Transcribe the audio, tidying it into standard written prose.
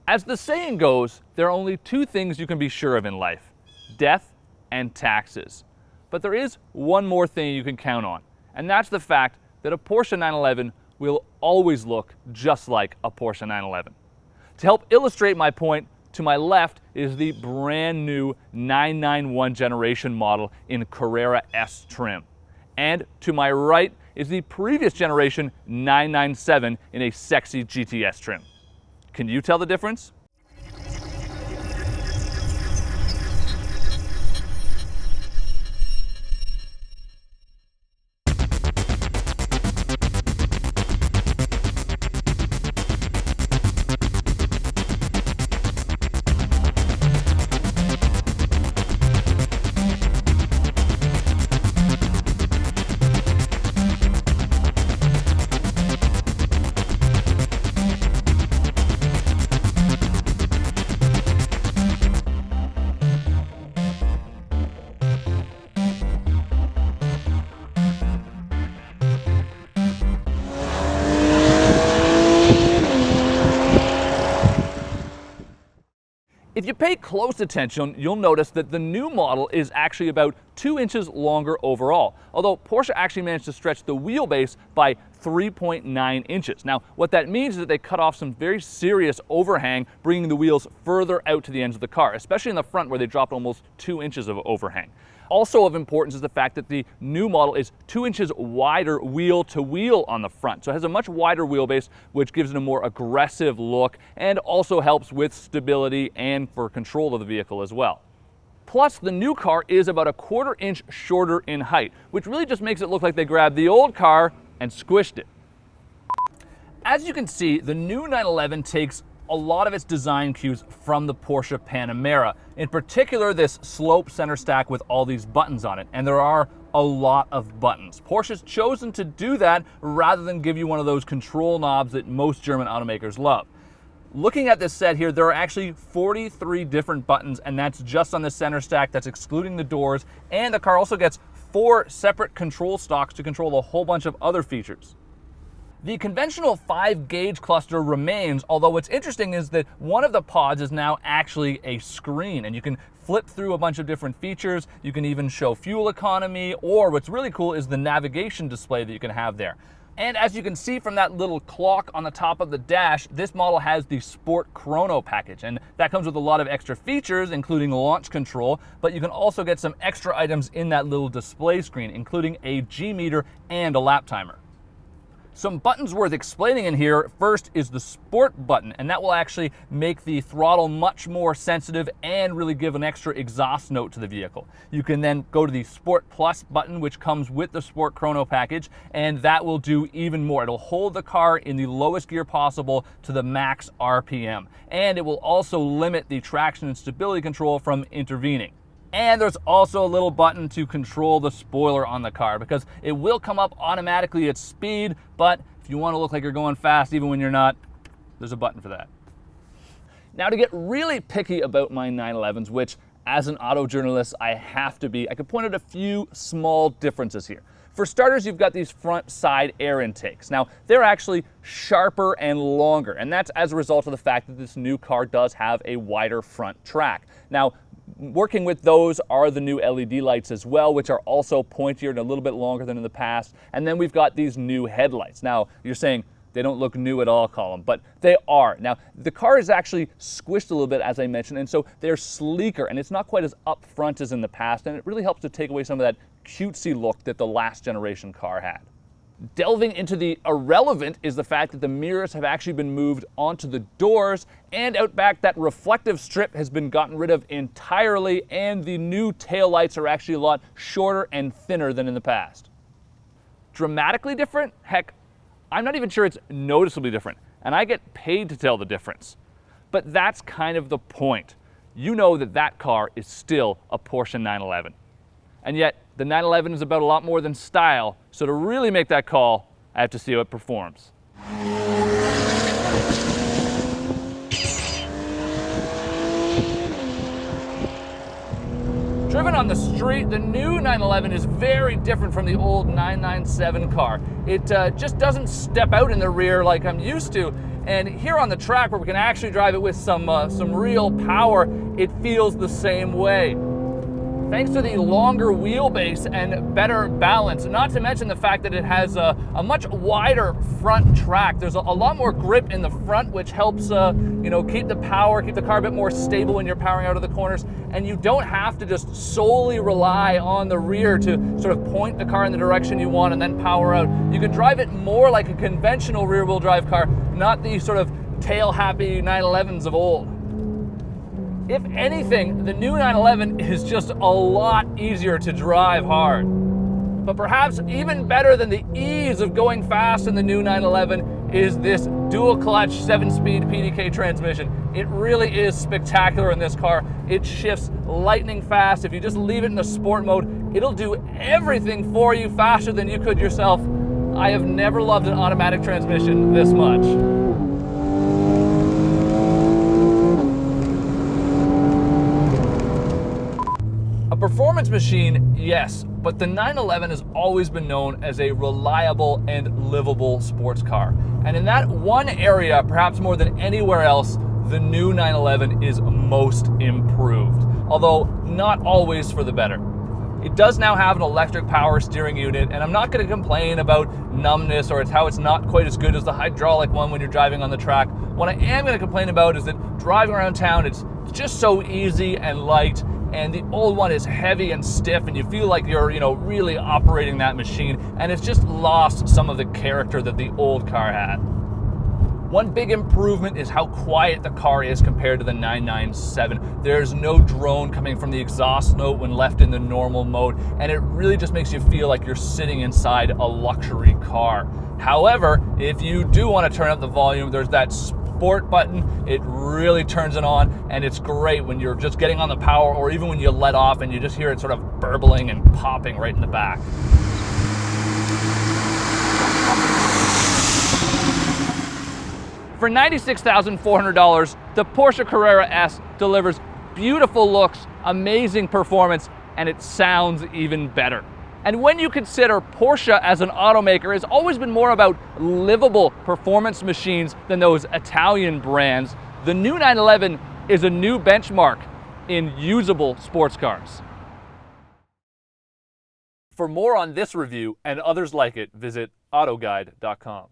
As the saying goes, there are only two things you can be sure of in life: death and taxes. But there is one more thing you can count on, and that's the fact that a Porsche 911 will always look just like a Porsche 911. To help illustrate my point, to my left is the brand new 991 generation model in Carrera S trim. And to my right is the previous generation 997 in a sexy GTS trim. Can you tell the difference? If you pay close attention, you'll notice that the new model is actually about 2 inches longer overall, although Porsche actually managed to stretch the wheelbase by 3.9 inches. Now, what that means is that they cut off some very serious overhang, bringing the wheels further out to the ends of the car, especially in the front where they dropped almost 2 inches of overhang. Also of importance is the fact that the new model is 2 inches wider wheel to wheel on the front. So it has a much wider wheelbase, which gives it a more aggressive look and also helps with stability and for control of the vehicle as well. Plus, the new car is about 1/4 inch shorter in height, which really just makes it look like they grabbed the old car and squished it. As you can see, the new 911 takes a lot of its design cues from the Porsche Panamera, in particular this slope center stack with all these buttons on it, and there are a lot of buttons. Porsche's chosen to do that rather than give you one of those control knobs that most German automakers love. Looking at this set here, there are actually 43 different buttons, and that's just on the center stack, that's excluding the doors, and the car also gets 4 separate control stalks to control a whole bunch of other features. The conventional 5-gauge cluster remains, although what's interesting is that one of the pods is now actually a screen, and you can flip through a bunch of different features. You can even show fuel economy, or what's really cool is the navigation display that you can have there. And as you can see from that little clock on the top of the dash, this model has the Sport Chrono package, and that comes with a lot of extra features, including launch control, but you can also get some extra items in that little display screen, including a G meter and a lap timer. Some buttons worth explaining in here. First is the Sport button, and that will actually make the throttle much more sensitive and really give an extra exhaust note to the vehicle. You can then go to the Sport Plus button, which comes with the Sport Chrono package, and that will do even more. It'll hold the car in the lowest gear possible to the max RPM, and it will also limit the traction and stability control from intervening. And there's also a little button to control the spoiler on the car, because it will come up automatically at speed, but if you want to look like you're going fast even when you're not, there's a button for that. Now, to get really picky about my 911s, which as an auto journalist I have to be, I could point out a few small differences here. For starters, you've got these front side air intakes. Now, they're actually sharper and longer, and that's as a result of the fact that this new car does have a wider front track. Now, working with those are the new LED lights as well, which are also pointier and a little bit longer than in the past. And then we've got these new headlights. Now, you're saying they don't look new at all, Colin, but they are. Now, the car is actually squished a little bit, as I mentioned, and so they're sleeker, and it's not quite as up front as in the past, and it really helps to take away some of that cutesy look that the last generation car had. Delving into the irrelevant is the fact that the mirrors have actually been moved onto the doors, and out back that reflective strip has been gotten rid of entirely, and the new taillights are actually a lot shorter and thinner than in the past. Dramatically different? Heck, I'm not even sure it's noticeably different, and I get paid to tell the difference. But that's kind of the point. You know that that car is still a Porsche 911. And yet, the 911 is about a lot more than style, so to really make that call, I have to see how it performs. Driven on the street, the new 911 is very different from the old 997 car. It just doesn't step out in the rear like I'm used to. And here on the track where we can actually drive it with some real power, it feels the same way. Thanks to the longer wheelbase and better balance, not to mention the fact that it has a much wider front track. There's a lot more grip in the front, which helps keep the power, keep the car a bit more stable when you're powering out of the corners. And you don't have to just solely rely on the rear to sort of point the car in the direction you want and then power out. You can drive it more like a conventional rear-wheel drive car, not the sort of tail-happy 911s of old. If anything, the new 911 is just a lot easier to drive hard. But perhaps even better than the ease of going fast in the new 911 is this dual clutch 7-speed PDK transmission. It really is spectacular in this car. It shifts lightning fast. If you just leave it in the sport mode, it'll do everything for you faster than you could yourself. I have never loved an automatic transmission this much. A performance machine, yes, but the 911 has always been known as a reliable and livable sports car. And in that one area, perhaps more than anywhere else, the new 911 is most improved, although not always for the better. It does now have an electric power steering unit, and I'm not going to complain about numbness or how it's not quite as good as the hydraulic one when you're driving on the track. What I am going to complain about is that driving around town, it's just so easy and light, and the old one is heavy and stiff, and you feel like you're, really operating that machine, and it's just lost some of the character that the old car had. One big improvement is how quiet the car is compared to the 997. There's no drone coming from the exhaust note when left in the normal mode, and it really just makes you feel like you're sitting inside a luxury car. However, if you do want to turn up the volume, there's that sport button. It really turns it on, and it's great when you're just getting on the power, or even when you let off and you just hear it sort of burbling and popping right in the back. For $96,400, the Porsche Carrera S delivers beautiful looks, amazing performance, and it sounds even better. And when you consider Porsche as an automaker has always been more about livable performance machines than those Italian brands, the new 911 is a new benchmark in usable sports cars. For more on this review and others like it, visit AutoGuide.com.